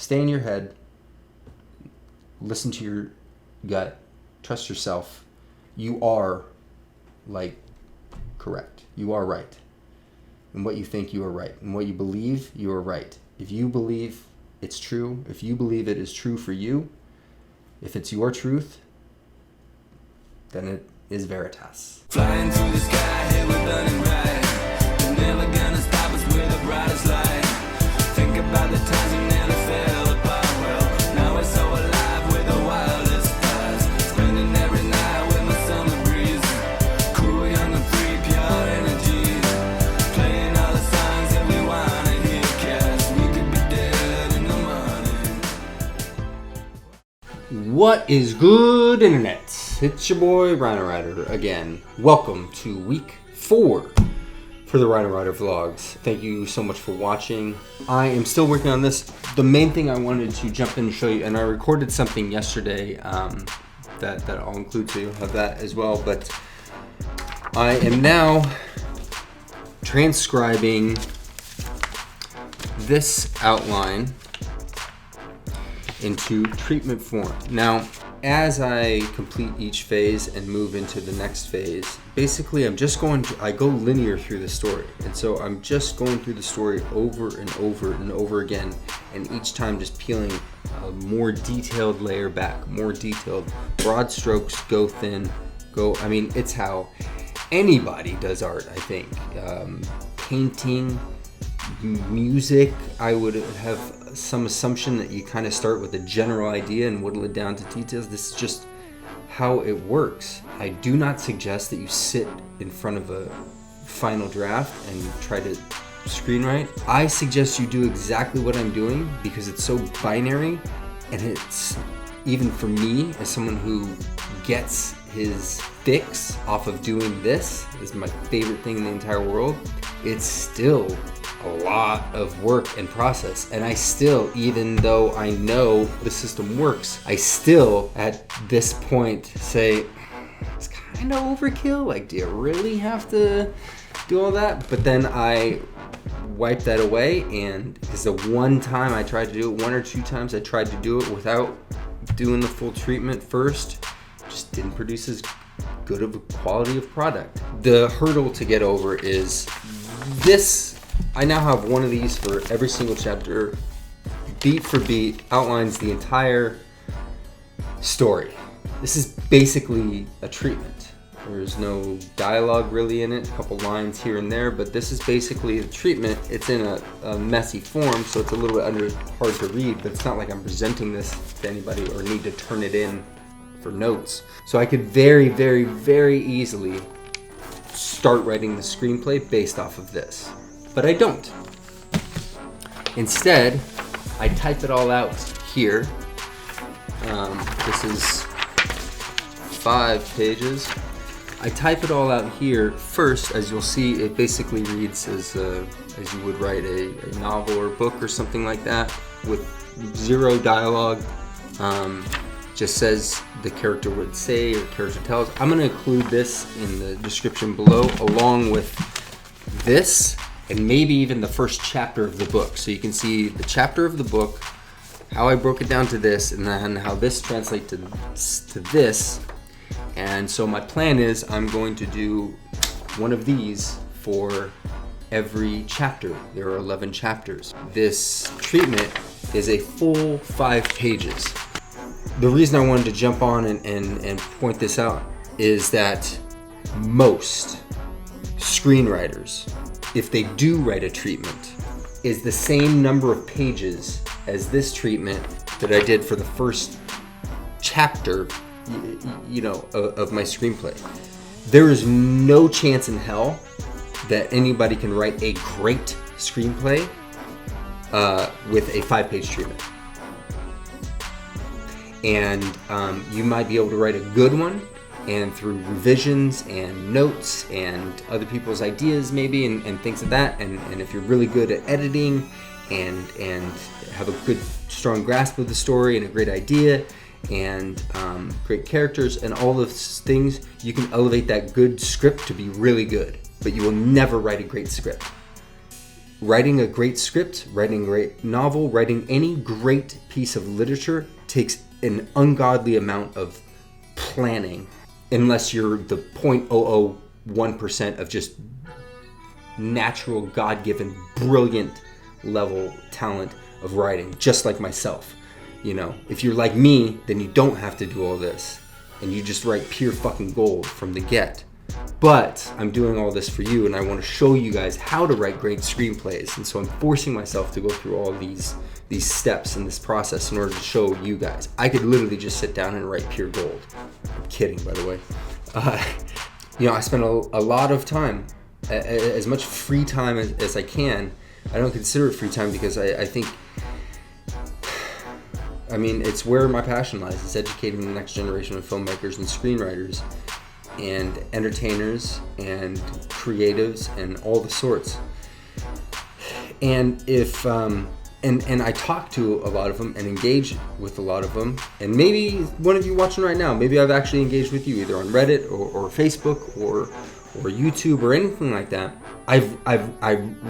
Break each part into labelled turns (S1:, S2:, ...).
S1: stay in your head, listen to your gut, trust yourself. You are, correct. You are right. And what you think, you are right. And what you believe, you are right. If you believe it's true, if you believe it is true for you, if it's your truth, then it is veritas.
S2: Flying through the sky, here we're burning bright. They're never gonna stop us with the brightest light. Think about the times we nearly fell apart. Well, now we're so alive with the wildest stars. Spending every night with my summer breeze. Cool, young and free, pure energy. Playing all the songs that we wanna hear. 'Cause we could be dead in the morning.
S1: What is good, internet? It's your boy RynoRyder again. Welcome to week 4 for the RynoRyder vlogs. Thank you so much for watching. I am still working on this. The main thing I wanted to jump in and show you, and I recorded something yesterday that I'll include, so you'll have that as well. But I am now transcribing this outline into treatment form. Now, as I complete each phase and move into the next phase, basically I go linear through the story. And so I'm just going through the story over and over and over again, and each time just peeling a more detailed layer back, more detailed. Broad strokes, go thin, I mean, it's how anybody does art, I think. Painting, music, I would have some assumption that you kind of start with a general idea and whittle it down to details. This is just how it works. I do not suggest that you sit in front of a final draft and try to screenwrite. I suggest you do exactly what I'm doing because it's so binary, and it's, even for me, as someone who gets his fix off of doing this is my favorite thing in the entire world, it's still a lot of work and process. And I still, even though I know the system works, I still at this point say, it's kind of overkill. Like, do you really have to do all that? But then I wipe that away, and because the one time I tried to do it, 1 or 2 times I tried to do it without doing the full treatment first, just didn't produce as good of a quality of product. The hurdle to get over is this. I now have one of these for every single chapter, beat for beat, outlines the entire story. This is basically a treatment. There's no dialogue really in it, a couple lines here and there, but this is basically a treatment. It's in a messy form, so it's a little bit hard to read, but it's not like I'm presenting this to anybody or need to turn it in for notes. So I could very, very, very easily start writing the screenplay based off of this. But I don't. Instead, I type it all out here. This is 5 pages. I type it all out here first. As you'll see, it basically reads as you would write a novel or book or something like that, with 0 dialogue. Just says the character would say or character tells. I'm going to include this in the description below, along with this, and maybe even the first chapter of the book. So you can see the chapter of the book, how I broke it down to this, and then how this translates to this. And so my plan is I'm going to do one of these for every chapter. There are 11 chapters. This treatment is a full 5 pages. The reason I wanted to jump on and point this out is that most screenwriters, if they do write a treatment, is the same number of pages as this treatment that I did for the first chapter, of my screenplay. There is no chance in hell that anybody can write a great screenplay with a 5-page treatment. And you might be able to write a good one, and through revisions and notes and other people's ideas maybe and things like that, and if you're really good at editing and have a good strong grasp of the story and a great idea and great characters and all those things, you can elevate that good script to be really good, but you will never write a great script. writing a great script, writing a great novel, writing any great piece of literature takes an ungodly amount of planning, unless you're the 0.001% of just natural, God-given, brilliant level talent of writing, just like myself. You know, if you're like me, then you don't have to do all this, and you just write pure fucking gold from the get. But I'm doing all this for you, and I want to show you guys how to write great screenplays, and so I'm forcing myself to go through all these steps in this process in order to show you guys. I could literally just sit down and write pure gold. I'm kidding, by the way. You know, I spend a lot of time, as much free time as I can. I don't consider it free time because I think, I mean, it's where my passion lies. It's educating the next generation of filmmakers and screenwriters and entertainers and creatives and all the sorts. And if and I talk to a lot of them and engage with a lot of them, and maybe one of you watching right now, maybe I've actually engaged with you either on Reddit or Facebook or YouTube or anything like that. I've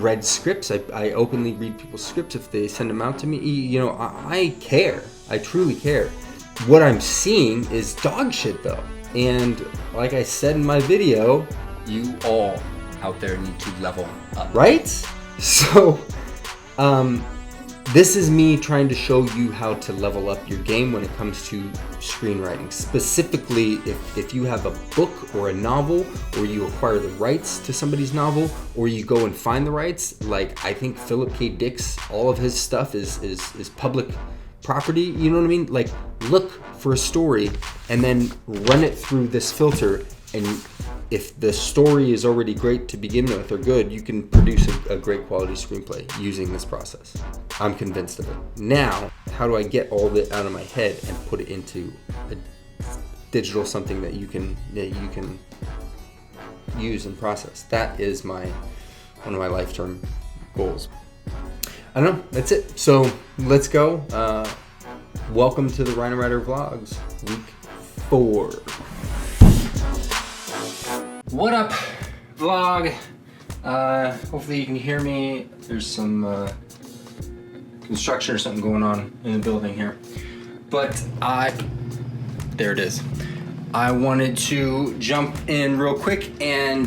S1: read scripts. I openly read people's scripts if they send them out to me. You know, I care. I truly care. What I'm seeing is dog shit though. And like I said in my video, you all out there need to level up. Right? So, this is me trying to show you how to level up your game when it comes to screenwriting. Specifically, if you have a book or a novel, or you acquire the rights to somebody's novel, or you go and find the rights, like I think Philip K. Dick's, all of his stuff is public property, you know what I mean? Like, look for a story and then run it through this filter, and if the story is already great to begin with or good, you can produce a great quality screenplay using this process. I'm convinced of it. Now, how do I get all that out of my head and put it into a digital something that you can use and process? That is one of my life-term goals. I don't know, that's it. So let's go. Welcome to the RynoRyder Vlogs, week 4. What up, vlog? Hopefully you can hear me. There's some construction or something going on in the building here. But there it is. I wanted to jump in real quick and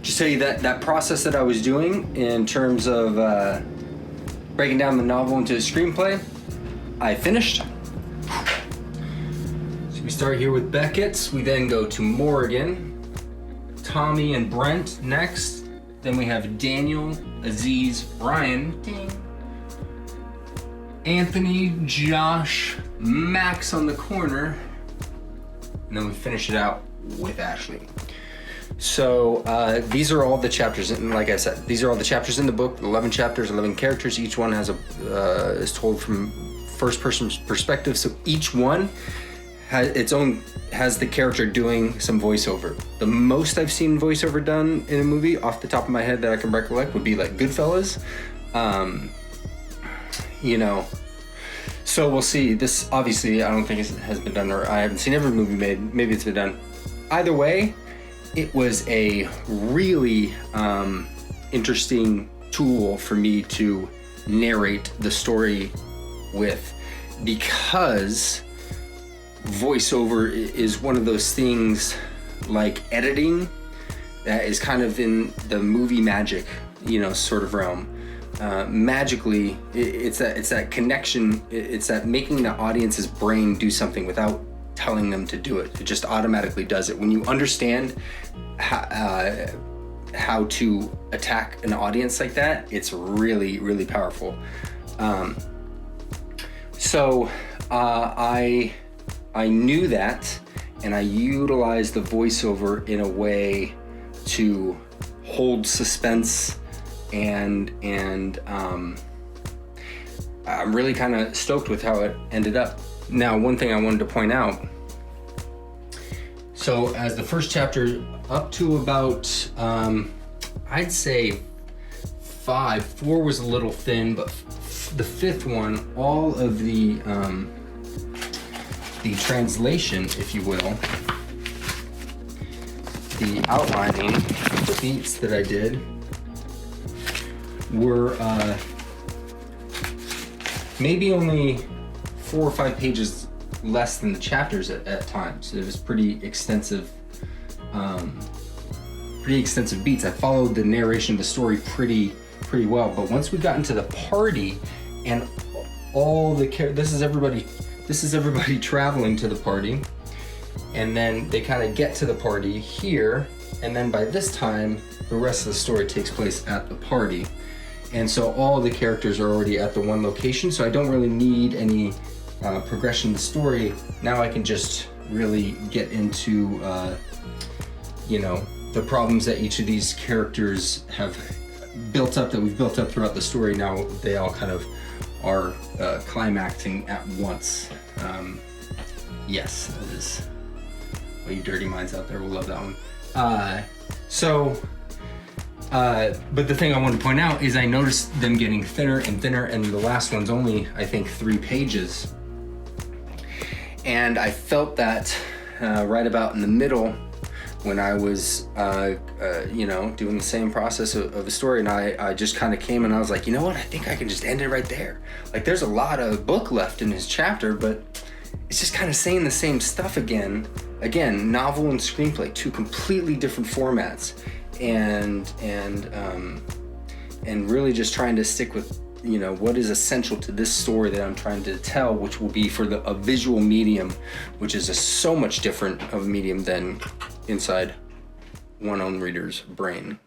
S1: just tell you that process that I was doing in terms of breaking down the novel into a screenplay, I finished. We start here with Beckett's, we then go to Morgan, Tommy and Brent next, then we have Daniel, Aziz, Ryan, ding, Anthony, Josh, Max on the corner, and then we finish it out with Ashley. So these are all the chapters, and like I said, these are all the chapters in the book, 11 chapters, 11 characters, each one has is told from first person perspective, so each one has the character doing some voiceover. The most I've seen voiceover done in a movie off the top of my head that I can recollect would be like Goodfellas. You know, so we'll see. This obviously I don't think it has been done, or I haven't seen every movie made. Maybe it's been done. Either way, it was a really interesting tool for me to narrate the story with, because voiceover is one of those things like editing that is kind of in the movie magic, you know, sort of realm. Magically, it's that connection, it's that making the audience's brain do something without telling them to do it. It just automatically does it. When you understand how to attack an audience like that, it's really, really powerful. So I knew that, and I utilized the voiceover in a way to hold suspense, and I'm really kind of stoked with how it ended up. Now, one thing I wanted to point out, so as the first chapter up to about I'd say 4 was a little thin, but the 5th one, all of the translation, if you will, the outlining, the beats that I did, were maybe only 4 or 5 pages less than the chapters at times. It was pretty extensive beats. I followed the narration of the story pretty well, but once we got into the party and all the this is everybody traveling to the party, and then they kind of get to the party here, and then by this time the rest of the story takes place at the party, and so all the characters are already at the one location, so I don't really need any progression in the story. Now I can just really get into the problems that each of these characters have built up, that we've built up throughout the story. Now they all kind of are climaxing at once. Yes, that is. Well, you dirty minds out there will love that one. But the thing I want to point out is I noticed them getting thinner and thinner, and the last one's only, I think, 3 pages. And I felt that right about in the middle, when I was, doing the same process of a story, and I just kind of came and I was like, you know what, I think I can just end it right there. Like, there's a lot of book left in this chapter, but it's just kind of saying the same stuff again. Again, novel and screenplay, 2 completely different formats, and really just trying to stick with, what is essential to this story that I'm trying to tell, which will be for a visual medium, which is so much different of a medium than inside one own reader's brain.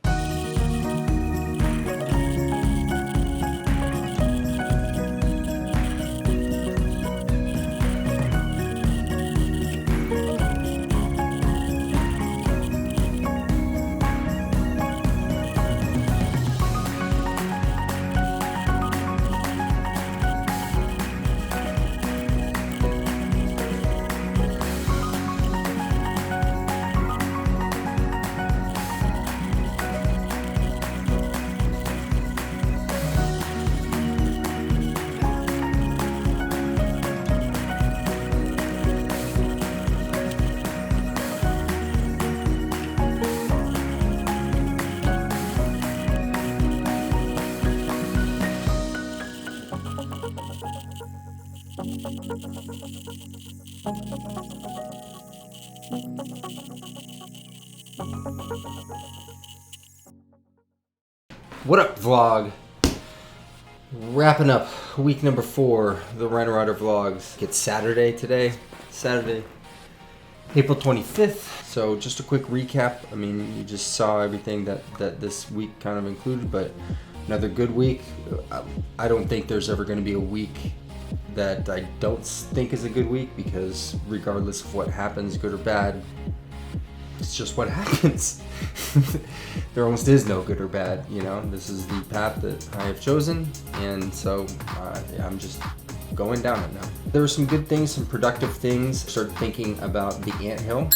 S1: What up, vlog? Wrapping up week number 4, the RynoRyder vlogs. It's Saturday today, Saturday, April 25th. So just a quick recap. I mean, you just saw everything that this week kind of included, but another good week. I don't think there's ever going to be a week that I don't think is a good week, because regardless of what happens, good or bad, it's just what happens. There almost is no good or bad, This is the path that I have chosen, and so I'm just going down it now. There were some good things, some productive things. I started thinking about the anthill.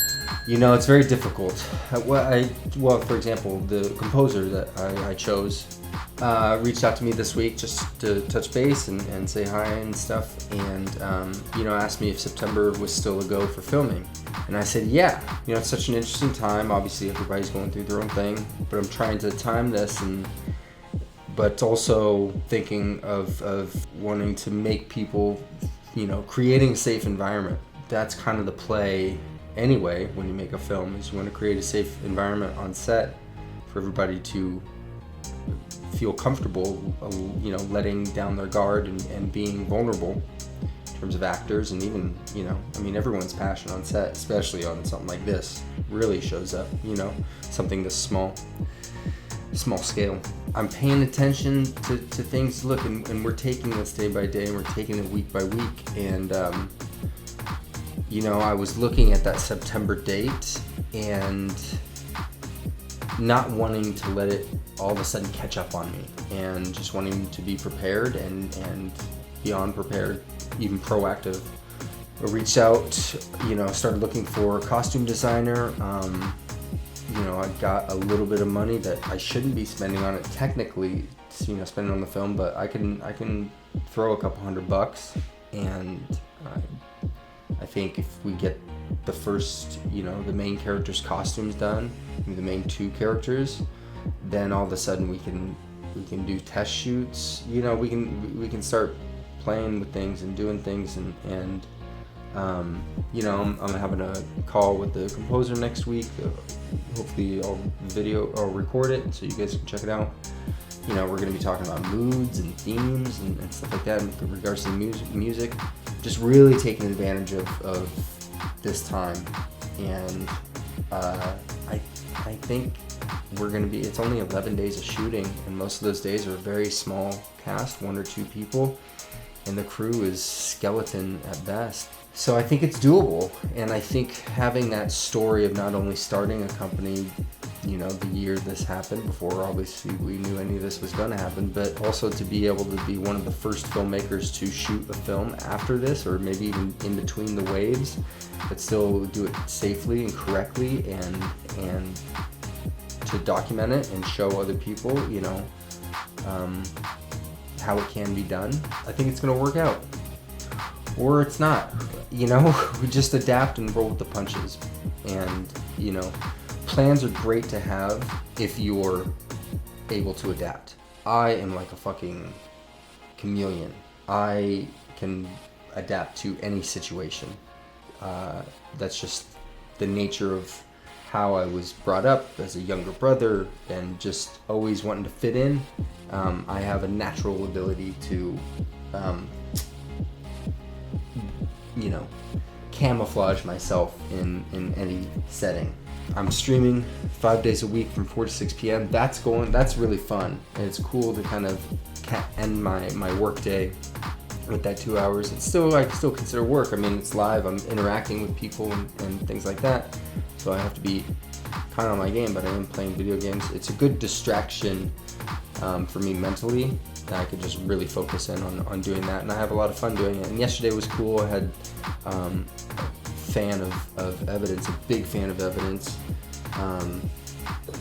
S1: It's very difficult. For example, the composer that I chose reached out to me this week just to touch base and say hi and stuff, and asked me if September was still a go for filming. And I said, yeah. It's such an interesting time. Obviously, everybody's going through their own thing, but I'm trying to time this, but also thinking of wanting to make people, creating a safe environment. That's kind of the play anyway when you make a film, is you want to create a safe environment on set for everybody to feel comfortable, letting down their guard and being vulnerable in terms of actors, and even, everyone's passion on set, especially on something like this, really shows up, something this small scale. I'm paying attention to things. Look, and we're taking this day by day, and we're taking it week by week, and I was looking at that September date and not wanting to let it all of a sudden catch up on me, and just wanting to be prepared and beyond prepared, even proactive. I reached out, started looking for a costume designer. I got a little bit of money that I shouldn't be spending on it technically, spending on the film, but I can throw a couple $100, and I think if we get the first, the main character's costumes done, the main 2 characters, then all of a sudden we can We can do test shoots. You know, we can start playing with things and doing things, and you know, I'm having a call with the composer next week. Hopefully I'll record it so you guys can check it out. You know, we're going to be talking about moods and themes and stuff like that in regards to music. Just really taking advantage of this time. And I think we're going to be, it's only 11 days of shooting, and most of those days are a very small cast, 1 or 2 people, and the crew is skeleton at best. So I think it's doable, and I think having that story of not only starting a company, you know, the year this happened, before obviously we knew any of this was going to happen, but also to be able to be one of the first filmmakers to shoot a film after this, or maybe even in between the waves, but still do it safely and correctly, and to document it and show other people, you know, how it can be done. I think it's going to work out. Or it's not, you know. We just adapt and roll with the punches. And, you know, plans are great to have if you're able to adapt. I am like a fucking chameleon. I can adapt to any situation. That's just the nature of how I was brought up as a younger brother, and just always wanting to fit in. I have a natural ability to you know, camouflage myself in any setting. I'm streaming 5 days a week from 4 to 6 p.m. That's really fun. And it's cool to kind of end my work day with that 2 hours. I still consider work. I mean, it's live. I'm interacting with people and things like that. So I have to be kind of on my game, but I am playing video games. It's a good distraction for me mentally. I could just really focus in on doing that, and I have a lot of fun doing it. And yesterday was cool. I had a fan of Evidence, a big fan of Evidence,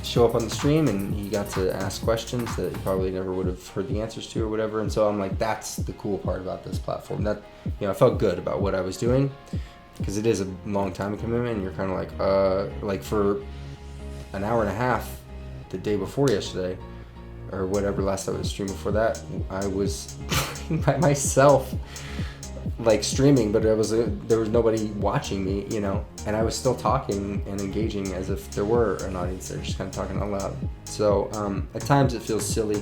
S1: show up on the stream, and he got to ask questions that he probably never would have heard the answers to or whatever. And so I'm like, that's the cool part about this platform. That, you know, I felt good about what I was doing, because it is a long time commitment, and you're kind of like for an hour and a half the day before yesterday, or whatever, last time I was streaming before that, I was by myself, like streaming, but there was nobody watching me, you know, and I was still talking and engaging as if there were an audience there, just kind of talking out loud. So at times it feels silly,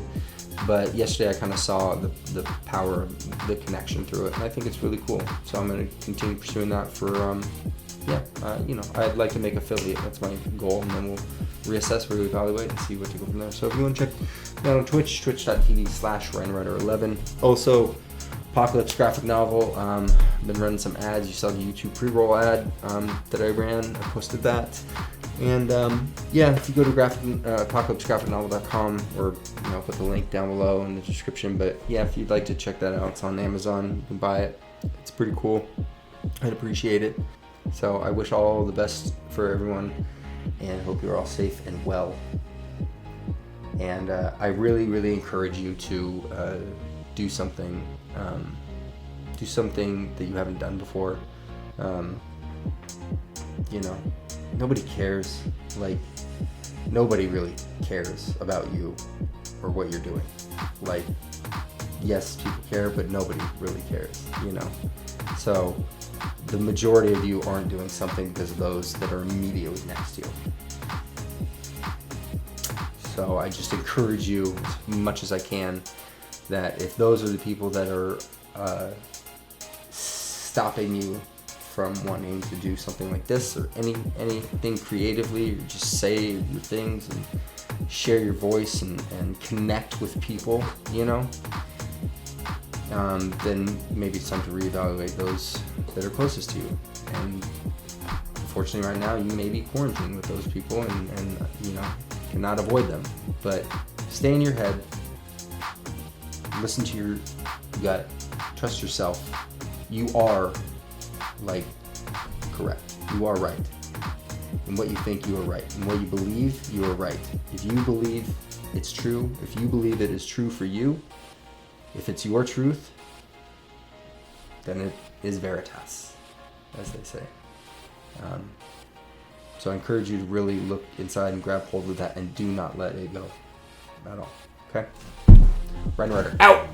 S1: but yesterday I kind of saw the power of the connection through it, and I think it's really cool. So I'm going to continue pursuing that for you know, I'd like to make affiliate. That's my goal, and then we'll reassess, reevaluate, and see what to go from there. So if you want to check me out on Twitch, twitch.tv/RynoRyder11. Also, Apocalypse graphic novel. I've been running some ads. You saw the YouTube pre-roll ad that I ran. I posted that. And yeah, if you go to apocalypsegraphicnovel.com, or, you know, I'll put the link down below in the description. But yeah, if you'd like to check that out, it's on Amazon. You can buy it. It's pretty cool. I'd appreciate it. So I wish all the best for everyone, and hope you're all safe and well. And I really, really encourage you to do something that you haven't done before. You know, nobody cares. Like, nobody really cares about you or what you're doing. Like, yes, people care, but nobody really cares, you know. So the majority of you aren't doing something because of those that are immediately next to you. So I just encourage you as much as I can that if those are the people that are stopping you from wanting to do something like this, or anything creatively, or just say your things and share your voice and connect with people, you know, then maybe it's time to reevaluate those that are closest to you. And unfortunately right now you may be quarantined with those people, and you know, cannot avoid them. But stay in your head, listen to your gut, trust yourself. You are, like, correct. You are right. And what you think, you are right. And what you believe, you are right. If you believe it's true, if you believe it is true for you, if it's your truth, then it is veritas, as they say. So I encourage you to really look inside and grab hold of that, and do not let it go at all. Okay? RynoRyder.
S3: Out!